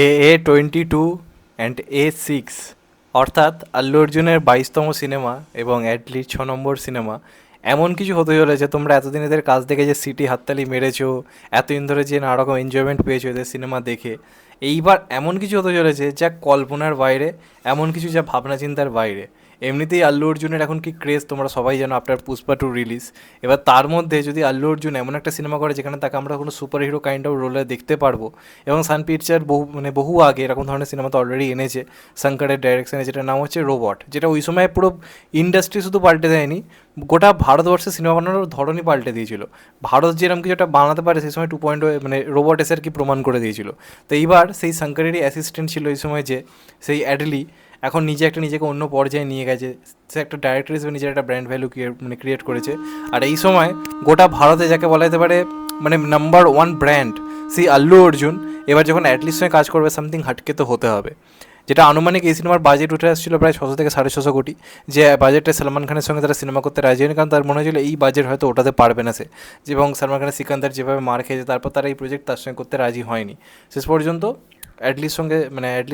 AA22 and A6 অর্থাৎ আল্লু অর্জুনের 22তম cinema এবং অ্যাটলির 6 নম্বর সিনেমা এমন কিছু হতে চলেছে। তোমরা এতদিন এদের কাজ দেখে যে সিটি হাততালি মেরেছো, এতদিন ধরে যে নানা রকম এনজয়মেন্ট পেয়েছো এদের সিনেমা দেখে, এইবার এমন কিছু হতে চলেছে যা কল্পনার বাইরে, এমন কিছু যা ভাবনা চিন্তার বাইরে। এমনিতেই আল্লু অর্জুনের এখন কি ক্রেজ তোমরা সবাই জানো আফটার পুষ্পা 2 রিলিজ। এবার তার মধ্যে যদি আল্লু অর্জুন এমন একটা সিনেমা করে যেখানে তাকে আমরা কোনো সুপার হিরো কাইন্ড অফ রোলে দেখতে পারবো, এবং সান পিকচার বহু আগে এরকম ধরনের সিনেমা তো অলরেডি এনেছে শঙ্করের ডাইরেকশনে, যেটার নাম হচ্ছে রোবট, যেটা ওই সময় পুরো ইন্ডাস্ট্রি শুধু পাল্টে দেয়নি, গোটা ভারতবর্ষে সিনেমা বানানোর ধরনই পাল্টে দিয়েছিল। ভারত যেরকম কিছু একটা বানাতে পারে সেই সময় 2.0 মানে রোবট এসে আর কি প্রমাণ করে দিয়েছিল। তো এইবার সেই শঙ্করেরই অ্যাসিস্ট্যান্ট ছিল এই সময় যে সেই অ্যাডলি, এখন নিজেকে অন্য পর্যায়ে নিয়ে গেছে। সে একটা ডাইরেক্টর হিসেবে নিজের একটা ব্র্যান্ড ভ্যালু ক্রিয়েট করেছে। আর এই সময় গোটা ভারতে যাকে বলা যেতে পারে নাম্বার 1 ব্র্যান্ড, সেই আল্লু অর্জুন, এবার যখন অ্যাটলিস্ট সঙ্গে কাজ করবে সামথিং হাটকে তো হতে হবে। যেটা আনুমানিক এই সিনেমার বাজেট উঠে আসছিল প্রায় 600 থেকে 650 কোটি, যে বাজেটটা সলমান খানের সঙ্গে তারা সিনেমা করতে রাজি হয়নি, কারণ তার মনে হয়েছিল এই বাজেট হয়তো ওঠাতে পারবে না সে, এবং সলমান খানের সিকান্দার যেভাবে মার খেয়েছে তারপর তারা এই প্রজেক্ট তার সঙ্গে করতে রাজি হয়নি। শেষ পর্যন্ত অ্যাটলিস্ট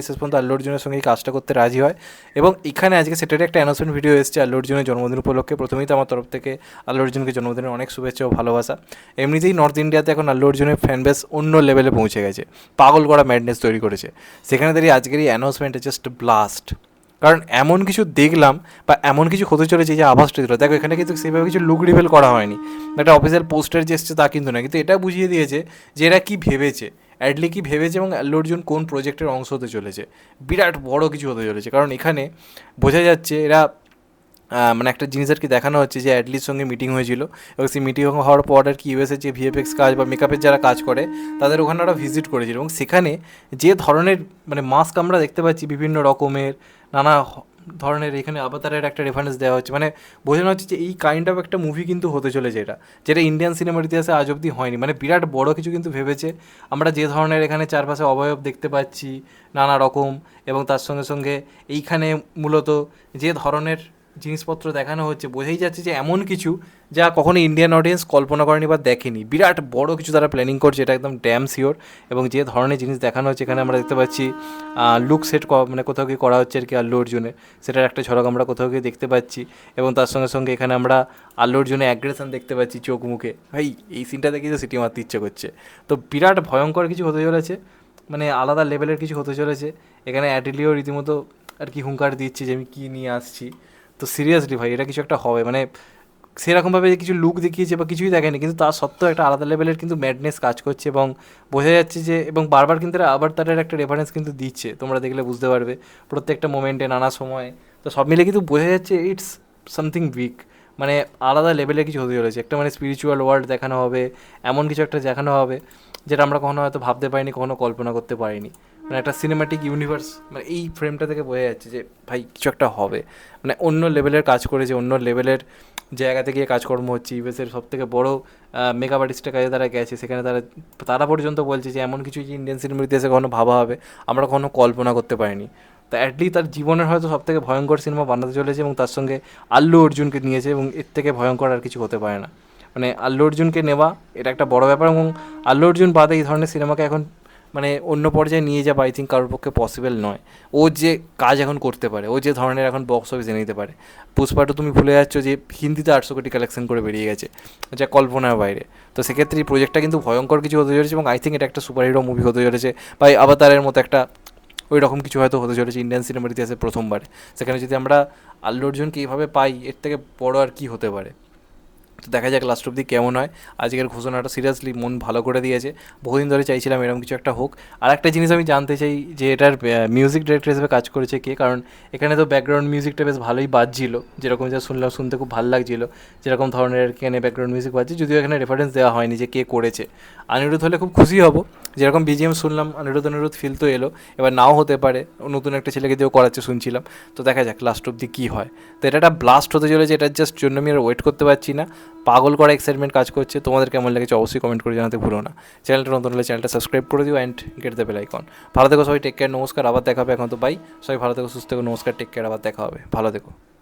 শেষ পর্যন্ত আল্লু অর্জুনের সঙ্গে এই কাজটা করতে রাজি হয়। এবং এখানে আজকে সেটারই একটা অ্যানাউন্সমেন্ট ভিডিও এসেছে আল্লু অর্জুনের জন্মদিন উপলক্ষে। প্রথমেই তো আমার তরফ থেকে আল্লু অর্জুনকে জন্মদিনের অনেক শুভেচ্ছা ও ভালোবাসা। এমনিতেই নর্থ ইন্ডিয়াতে এখন আল্লু অর্জুনের ফ্যান বেস অন্য লেভেলে পৌঁছে গেছে, পাগল করা ম্যাডনেস তৈরি করেছে। সেখানে দাঁড়িয়ে আজকের এই অ্যানাউন্সমেন্টে জাস্ট ব্লাস্ট, কারণ এমন কিছু দেখলাম বা এমন কিছু হতে চলেছে যে আভাসটা দিল। দেখো এখানে কিন্তু সেভাবে কিছু লুক রিভেল করা হয়নি, একটা অফিসিয়াল পোস্টার যে এসছে তা কিন্তু না, কিন্তু এটা বুঝিয়ে দিয়েছে যে এরা কী ভেবেছে, অ্যাডলি কী ভেবেছে এবং আল্লু অর্জুন কোন প্রজেক্টের অংশ হতে চলেছে। বিরাট বড় কিছু হতে চলেছে, কারণ এখানে বোঝা যাচ্ছে এরা একটা জিনিস আর কি দেখানো হচ্ছে যে অ্যাডলির সঙ্গে মিটিং হয়েছিল, এবং সেই মিটিং হওয়ার পর আর কি ইউএসের যে ভিএফএক্স কাজ বা মেকআপের যারা কাজ করে তাদের ওখানে ওরা ভিজিট করেছিল, এবং সেখানে যে ধরনের মাস্ক আমরা দেখতে পাচ্ছি বিভিন্ন রকমের নানা ধরনের, এখানে আবাতারের একটা রেফারেন্স দেওয়া হচ্ছে, বোঝানো হচ্ছে যে এই কাইন্ড অফ একটা মুভি কিন্তু হতে চলেছে, যেটা ইন্ডিয়ান সিনেমার ইতিহাসে আজ অবধি হয়নি। বিরাট বড় কিছু কিন্তু ভেবেছে। আমরা যে ধরনের এখানে চারপাশে অবয়ব দেখতে পাচ্ছি নানা রকম, এবং তার সঙ্গে সঙ্গে এইখানে মূলত যে ধরনের জিনিসপত্র দেখানো হচ্ছে, বোঝাই যাচ্ছে যে এমন কিছু যা কখনো ইন্ডিয়ান অডিয়েন্স কল্পনা করেনি বা দেখেনি। বিরাট বড় কিছু তারা প্ল্যানিং করছে, এটা একদম ড্যাম শিওর। এবং যে ধরনের জিনিস দেখানো হচ্ছে এখানে আমরা দেখতে পাচ্ছি লুক সেট কোথাও গিয়ে করা হচ্ছে আর কি আল্লু অর্জুনের, সেটার একটা ঝলক আমরা কোথাও গিয়ে দেখতে পাচ্ছি। এবং তার সঙ্গে সঙ্গে এখানে আমরা আল্লু অর্জুনের অ্যাগ্রেশন দেখতে পাচ্ছি চোখ মুখে। ভাই এই সিনটা দেখে তো সিটি মারতে ইচ্ছে করছে। তো বিরাট ভয়ঙ্কর কিছু হতে চলেছে, আলাদা লেভেলের কিছু হতে চলেছে। এখানে অ্যাডিলিও রীতিমতো আর কি হুঙ্কার দিচ্ছে যে আমি কী নিয়ে আসছি। তো সিরিয়াসলি ভাই এটা কিছু একটা হবে, সেরকমভাবে কিছু লুক দেখিয়েছে বা কিছুই দেখেনি, কিন্তু তার সত্ত্বেও একটা আলাদা লেভেলের কিন্তু ম্যাডনেস কাজ করছে, এবং বোঝা যাচ্ছে যে, এবং বারবার কিন্তু এরা আবার তাদের একটা রেফারেন্স কিন্তু দিচ্ছে, তোমরা দেখলে বুঝতে পারবে প্রত্যেকটা মোমেন্টে নানা সময়। তো সব মিলে কিন্তু বোঝা যাচ্ছে ইটস সামথিং উইক, আলাদা লেভেলের কিছু হতে চলেছে। একটা স্পিরিচুয়াল ওয়ার্ল্ড দেখানো হবে, এমন কিছু একটা দেখানো হবে যেটা আমরা কখনো হয়তো ভাবতে পারিনি, কখনো কল্পনা করতে পারিনি। একটা সিনেমাটিক ইউনিভার্স, এই ফ্রেমটা থেকে বোঝা যাচ্ছে যে ভাই কিছু একটা হবে, অন্য লেভেলের কাজ করেছে, অন্য লেভেলের জায়গা থেকে কাজকর্ম হচ্ছে। ইউএসের সব থেকে বড়ো মেকআপ আর্টিস্টের কাজে তারা গেছে, সেখানে তারা পর্যন্ত বলছে যে এমন কিছু যে ইন্ডিয়ান সিনেমার ইতিহাসে কখনো ভাবা হবে আমরা কখনো কল্পনা করতে পারিনি। তো অ্যাটলিস্ট তার জীবনের হয়তো সব থেকে ভয়ঙ্কর সিনেমা বানাতে চলেছে, এবং তার সঙ্গে আল্লু অর্জুনকে নিয়েছে, এবং এর থেকে ভয়ঙ্কর আর কিছু হতে পারে না। আল্লু অর্জুনকে নেওয়া এটা একটা বড় ব্যাপার, এবং আল্লু অর্জুন বাদে এই ধরনের সিনেমাকে এখন অন্য পর্যায়ে নিয়ে যাওয়া আই থিঙ্ক কারোর পক্ষে পসিবল নয়। ও যে কাজ এখন করতে পারে, ও যে ধরনের এখন বক্স অফিস এনে দিতে পারে। পুষ্পাটা তুমি ভুলে যাচ্ছ যে হিন্দিতে 800 কোটি কালেকশন করে বেরিয়ে গেছে, যা কল্পনার বাইরে। তো সেক্ষেত্রে এই প্রজেক্টটা কিন্তু ভয়ঙ্কর কিছু হতে চলেছে, এবং আই থিঙ্ক এটা একটা সুপার হিরো মুভি হতে চলেছে, বা আবাতারের মতো একটা ওই রকম কিছু হয়তো হতে চলেছে ইন্ডিয়ান সিনেমার ইতিহাসে প্রথমবার। সেখানে যদি আমরা আল্লু অর্জুনকে এইভাবে পাই, এর থেকে বড় আর কী হতে পারে। তো দেখা যাক লাস্ট অব্দি কেমন হয়। আজকের ঘোষণাটা সিরিয়াসলি মন ভালো করে দিয়েছে। বহুদিন ধরে চাইছিলাম এরকম কিছু একটা হোক। আর একটা জিনিস আমি জানতে চাই যে এটার মিউজিক ডিরেক্টর হিসেবে কাজ করেছে কে, কারণ এখানে তো ব্যাকগ্রাউন্ড মিউজিকটা বেশ ভালোই বাজছিল, যেরকম যা শুনলাম, শুনতে খুব ভালো লাগছিলো যেরকম ধরনের এখানে ব্যাকগ্রাউন্ড মিউজিক বাজছে। যদিও এখানে রেফারেন্স দেওয়া হয়নি যে কে করেছে। অনিরুদ্ধ হলে খুব খুশি হব, যেরকম বিজিএম শুনলাম অনিরুদ্ধ ফিল তো এলো, এবার নাও হতে পারে, নতুন একটা ছেলেকে দিয়েও করাচ্ছে শুনছিলাম। তো দেখা যাক লাস্ট অব্দি কী হয়। তো এটা একটা ব্লাস্ট হতে চলেছে, এটার জাস্ট জন্য আমি আর ওয়েট করতে পারছি না। পাগল করা এক্সাইটমেন্ট কাজ করছে। তোমাদের কেমন লেগেছে অবশ্যই কমেন্ট করে জানাতে ভুলো না। চ্যানেলটা নতুন হলে চ্যানেলটা সাবস্ক্রাইব করে দিও and get the bell icon. ভালো থেকো সবাই, টেক কেয়ার, নমস্কার, আবার দেখা হবে। এখন তো বাই, সবাই ভালো থেকো, সুস্থ থেকো, নমস্কার, টেক কেয়ার, আবার দেখা হবে, ভালো থেকো।